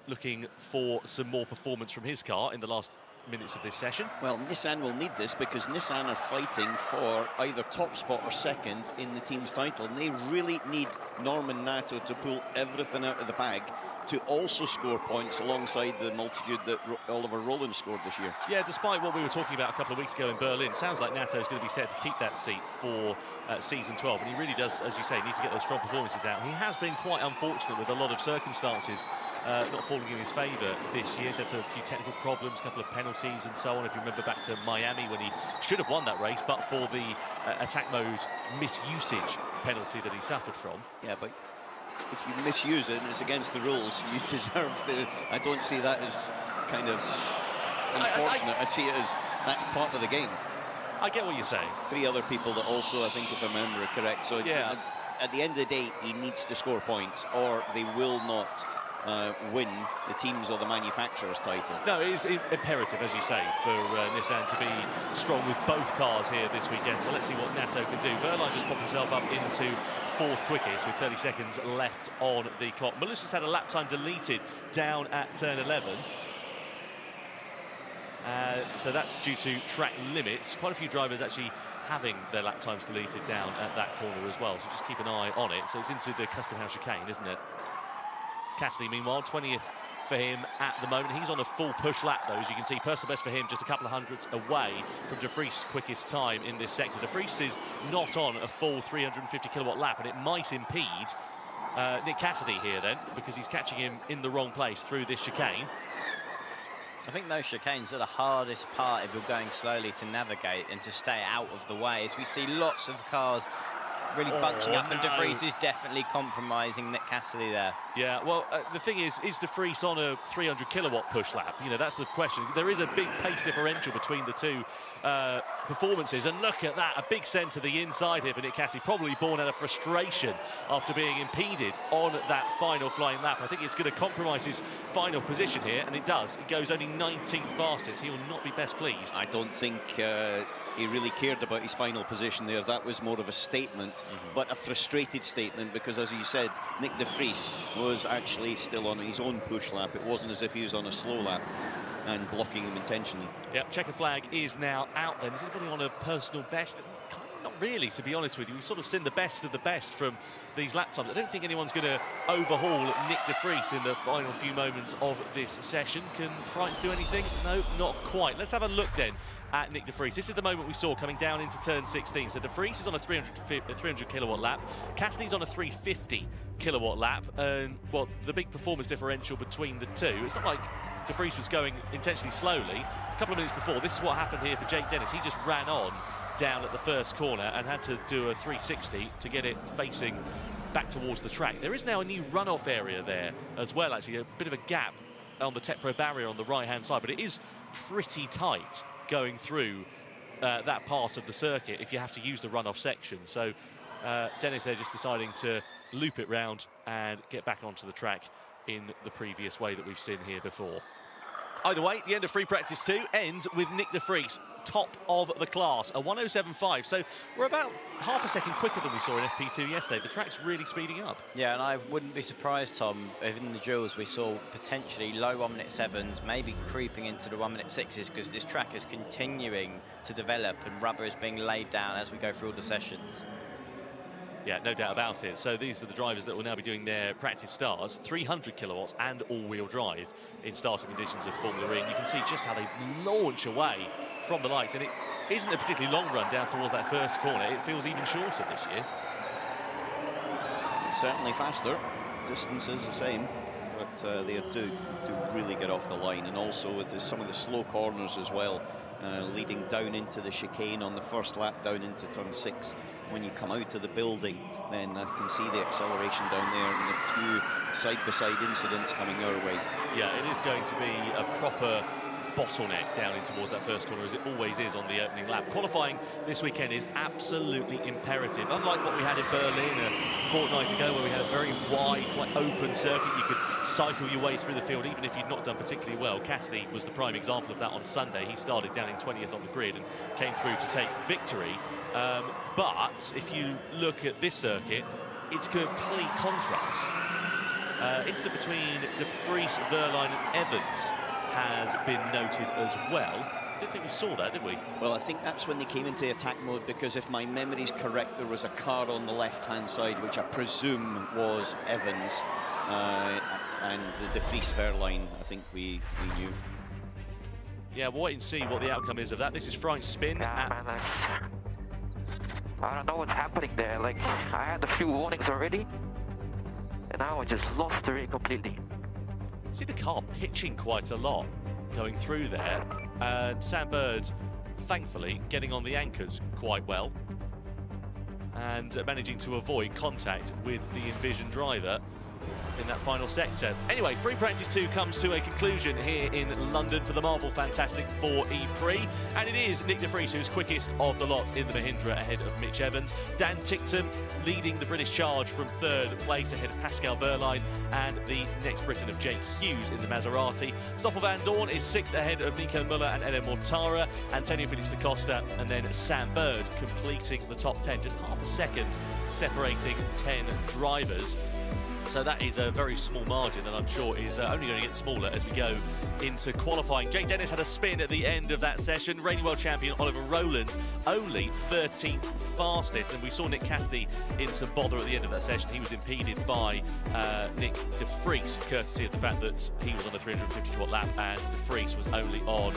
looking for some more performance from his car in the last minutes of this session. Well, Nissan will need this, because Nissan are fighting for either top spot or second in the team's title, and they really need Norman Nato to pull everything out of the bag to also score points alongside the multitude that Oliver Rowland scored this year. Yeah, despite what we were talking about a couple of weeks ago in Berlin, sounds like Nato's going to be set to keep that seat for season 12, and he really does, as you say, need to get those strong performances out. He has been quite unfortunate with a lot of circumstances not falling in his favour this year. He's had a few technical problems, a couple of penalties and so on. If you remember back to Miami when he should have won that race, but for the attack mode misusage penalty that he suffered from. Yeah, but if you misuse it and it's against the rules, you deserve the... I don't see that as kind of unfortunate. I see it as that's part of the game. I get what you're saying. 3 other people that also, I think, if I remember correct. So yeah, at the end of the day, he needs to score points, or they will not win the team's or the manufacturer's title. No, it is imperative, as you say, for Nissan to be strong with both cars here this weekend. So let's see what Nato can do. Wehrlein just popped himself up into 4th quickest with 30 seconds left on the clock. Mullis just had a lap time deleted down at turn 11. So that's due to track limits. Quite a few drivers actually having their lap times deleted down at that corner as well. So just keep an eye on it. So it's into the custom house chicane, isn't it? Cassidy, meanwhile, 20th for him at the moment. He's on a full push lap, though, as you can see. Personal best for him, just a couple of hundredths away from De Vries' quickest time in this sector. De Vries is not on a full 350 kilowatt lap, and it might impede Nick Cassidy here then, because he's catching him in the wrong place through this chicane. I think those chicanes are the hardest part if you're going slowly to navigate and to stay out of the way, as we see lots of cars really bunching up, and De Vries is definitely compromising Nick Cassidy there. Yeah, well, the thing is De Vries on a 300 kilowatt push lap? You know, that's the question. There is a big pace differential between the two performances, and look at that, a big send to the inside here for Nick Cassidy, probably born out of frustration after being impeded on that final flying lap. I think it's going to compromise his final position here, and it does. It goes only 19th fastest. He will not be best pleased. I don't think he really cared about his final position there. That was more of a statement, but a frustrated statement, because as you said, Nick De Vries was actually still on his own push lap. It wasn't as if he was on a slow lap and blocking him intentionally. Yeah, checker flag is now out then. Is anybody on a personal best? Not really, to be honest with you. We've sort of seen the best of the best from these lap times. I don't think anyone's going to overhaul Nick De Vries in the final few moments of this session. Can Freitz do anything? No, not quite. Let's have a look then at Nick De Vries. This is the moment we saw coming down into turn 16. So De Vries is on a 300 kilowatt lap. Cassidy's on a 350 kilowatt lap. And, well, the big performance differential between the two, it's not like De Vries was going intentionally slowly. A couple of minutes before, this is what happened here for Jake Dennis. He just ran on down at the first corner and had to do a 360 to get it facing back towards the track. There is now a new runoff area there as well, actually, a bit of a gap on the Tech Pro barrier on the right-hand side, but it is pretty tight going through that part of the circuit if you have to use the runoff section. So Dennis there just deciding to loop it round and get back onto the track in the previous way that we've seen here before. Either way, the end of free practice 2 ends with Nick De Vries, top of the class, a 1:07.5. So we're about half a second quicker than we saw in FP2 yesterday. The track's really speeding up. Yeah, and I wouldn't be surprised, Tom, if in the duels we saw potentially low 1:07s, maybe creeping into the 1:06s, because this track is continuing to develop and rubber is being laid down as we go through all the sessions. Yeah, no doubt about it. So these are the drivers that will now be doing their practice starts, 300 kilowatts and all-wheel drive in starting conditions of Formula E. And you can see just how they launch away from the lights. And it isn't a particularly long run down towards that first corner. It feels even shorter this year. It's certainly faster. Distance is the same, but they do really get off the line. And also with some of the slow corners as well, leading down into the chicane on the first lap, down into turn 6. When you come out of the building, then I can see the acceleration down there and a few side-by-side incidents coming our way. Yeah, it is going to be a proper bottleneck down in towards that first corner, as it always is on the opening lap. Qualifying this weekend is absolutely imperative. Unlike what we had in Berlin a fortnight ago, where we had a very wide, quite open circuit, you could cycle your way through the field even if you'd not done particularly well. Cassidy was the prime example of that on Sunday. He started down in 20th on the grid and came through to take victory. But if you look at this circuit, it's complete contrast. Incident between De Vries, Verline and Evans has been noted as well. I don't think we saw that, did we? Well, I think that's when they came into attack mode, because if my memory's correct, there was a car on the left-hand side, which I presume was Evans, and the De Vries Verline, I think we knew. Yeah, we'll wait and see what the outcome is of that. This is Freit's spin. Man, I don't know what's happening there. Like, I had a few warnings already, and now I just lost the rig completely. See the car pitching quite a lot going through there, and Sam Bird thankfully getting on the anchors quite well and managing to avoid contact with the envisioned driver in that final sector. Anyway, free practice 2 comes to a conclusion here in London for the Marvel Fantastic 4E Prix, and it is Nick De Vries who's quickest of the lot in the Mahindra ahead of Mitch Evans. Dan Ticktum leading the British charge from 3rd place ahead of Pascal Verline and the next Briton of Jake Hughes in the Maserati. Stoffel Van Dorn is 6th ahead of Nico Muller and Eden Mortara. Antonio Felix da Costa and then Sam Bird completing the top 10, just half a second separating 10 drivers. So that is a very small margin, and I'm sure is only going to get smaller as we go into qualifying. Jake Dennis had a spin at the end of that session. Reigning world champion Oliver Rowland only 13th fastest, and we saw Nick Cassidy in some bother at the end of that session. He was impeded by Nick de Vries, courtesy of the fact that he was on a 350 kilowatt lap and de Vries was only on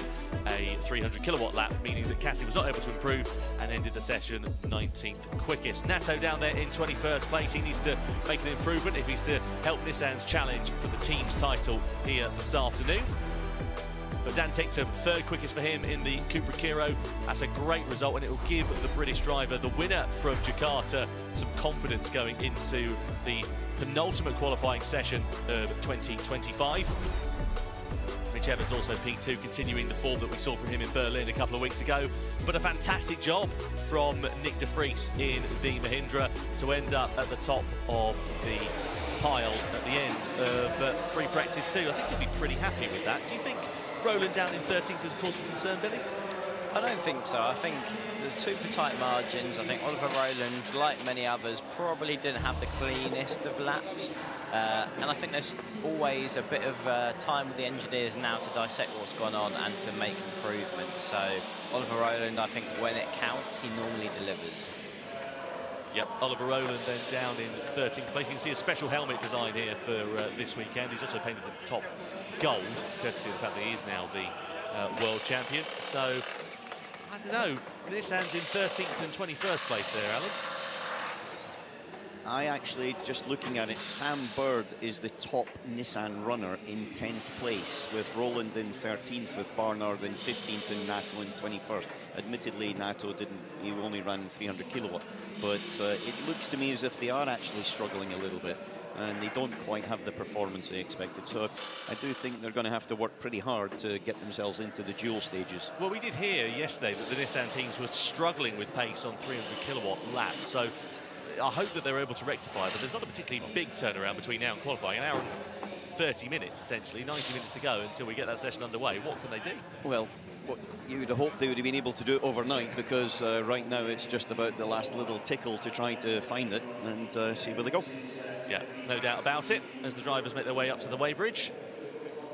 a 300 kilowatt lap, meaning that Cassidy was not able to improve and ended the session 19th quickest. Nato down there in 21st place. He needs to make an improvement if he's to help Nissan's challenge for the team's title here this afternoon. But Dan Ticktum, third quickest for him in the Cupra Kiro. That's a great result, and it will give the British driver, the winner from Jakarta, some confidence going into the penultimate qualifying session of 2025. Mitch Evans also P2, continuing the form that we saw from him in Berlin a couple of weeks ago. But a fantastic job from Nick de Vries in the Mahindra to end up at the top of the pile at the end of free practice 2. I think he'd be pretty happy with that. Do you think Rowland down in 13th is a cause for concern, Billy? I don't think so. I think there's super tight margins. I think Oliver Rowland, like many others, probably didn't have the cleanest of laps. And I think there's always a bit of time with the engineers now to dissect what's gone on and to make improvements. So Oliver Rowland, I think when it counts, he normally delivers. Yep, Oliver Rowland then down in 13th place. You can see a special helmet design here for this weekend. He's also painted the top gold, courtesy of the fact that he is now the world champion. So, I don't know, Nissan's in 13th and 21st place there, Alan. I actually, just looking at it, Sam Bird is the top Nissan runner in 10th place, with Rowland in 13th, with Barnard in 15th and Nato in 21st. Admittedly, Nato he only ran 300 kilowatt, but it looks to me as if they are actually struggling a little bit, and they don't quite have the performance they expected. So I do think they're going to have to work pretty hard to get themselves into the dual stages. Well, we did hear yesterday that the Nissan teams were struggling with pace on 300 kilowatt laps, so I hope that they're able to rectify, but there's not a particularly big turnaround between now and qualifying. An hour and 30 minutes, essentially, 90 minutes to go until we get that session underway. What can they do? Well, what you would have hoped they would have been able to do it overnight, because right now it's just about the last little tickle to try to find it and see where they go. Yeah, no doubt about it, as the drivers make their way up to the weighbridge.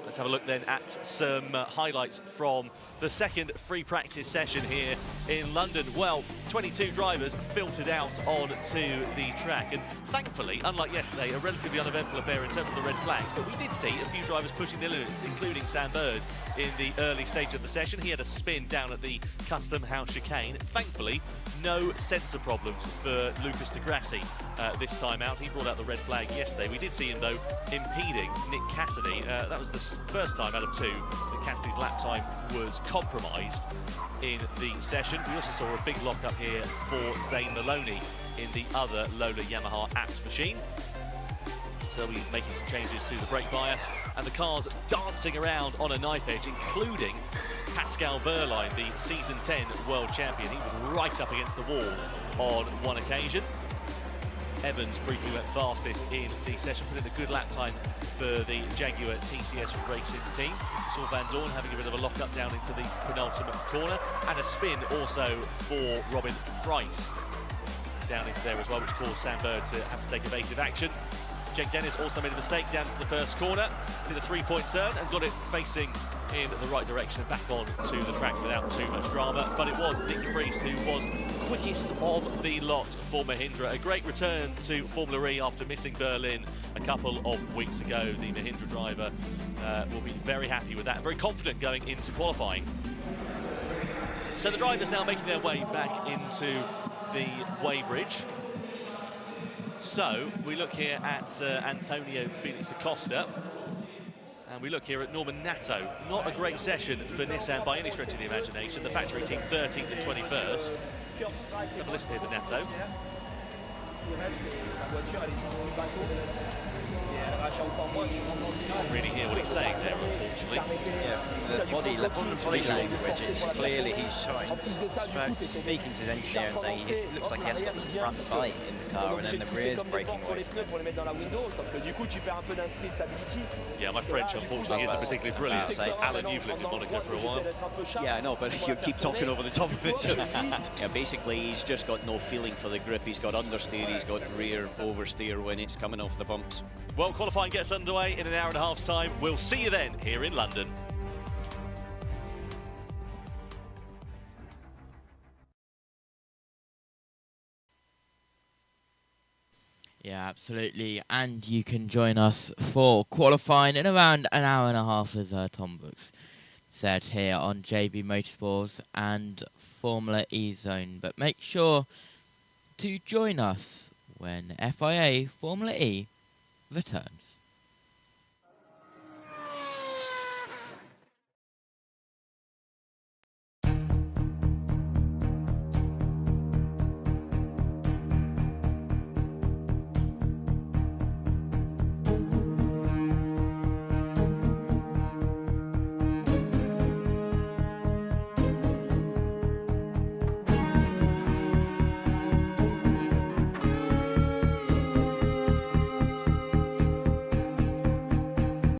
Let's have a look then at some highlights from the second free practice session here in London. Well, 22 drivers filtered out onto the track, and thankfully, unlike yesterday, a relatively uneventful affair in terms of the red flags, but we did see a few drivers pushing the limits, including Sam Bird in the early stage of the session. He had a spin down at the Custom House chicane. Thankfully, no sensor problems for Lucas de Grassi this time out. He brought out the red flag yesterday. We did see him, though, impeding Nick Cassidy. That was the first time out of two that Cassidy's lap time was compromised in the session. We also saw a big lock-up here for Zane Maloney in the other Lola Yamaha apps machine. So they'll be making some changes to the brake bias, and the cars dancing around on a knife edge, including Pascal Wehrlein, the Season 10 world champion. He was right up against the wall on one occasion. Evans briefly went fastest in the session, put in a good lap time for the Jaguar TCS Racing team. We saw Van Dorn having a bit of a lock-up down into the penultimate corner, and a spin also for Robin Price down into there as well, which caused Sam Bird to have to take evasive action. Jake Dennis also made a mistake down to the first corner, did a three-point turn and got it facing in the right direction and back on to the track without too much drama. But it was Nick de Vries who was quickest of the lot for Mahindra. A great return to Formula E after missing Berlin a couple of weeks ago. The Mahindra driver will be very happy with that, very confident going into qualifying. So the drivers now making their way back into the weighbridge. So we look here at Antonio Felix Acosta, and we look here at Norman Nato. Not a great session for Nissan by any stretch of the imagination. The factory team 13th and 21st. Let's have a listen here to Nato. Can't really hear what he's saying there, unfortunately. Yeah, the body language, it's clearly he's speaking to his engineer and saying it looks like he has got the front tight in the car and then the rear's breaking away from him. Yeah, Yeah, my French unfortunately isn't particularly brilliant. Alan, you've lived in Monaco for a while. Yeah, I know, but you keep talking over the top of it. So, yeah, basically he's just got no feeling for the grip. He's got understeer, he's got rear oversteer when it's coming off the bumps. Well, qualifying gets underway in an hour and a half's time. We'll see you then here in London. Yeah, absolutely. And you can join us for qualifying in around an hour and a half, as Tom Brooks said, here on JB Motorsports and Formula E Zone. But make sure to join us when FIA Formula E returns.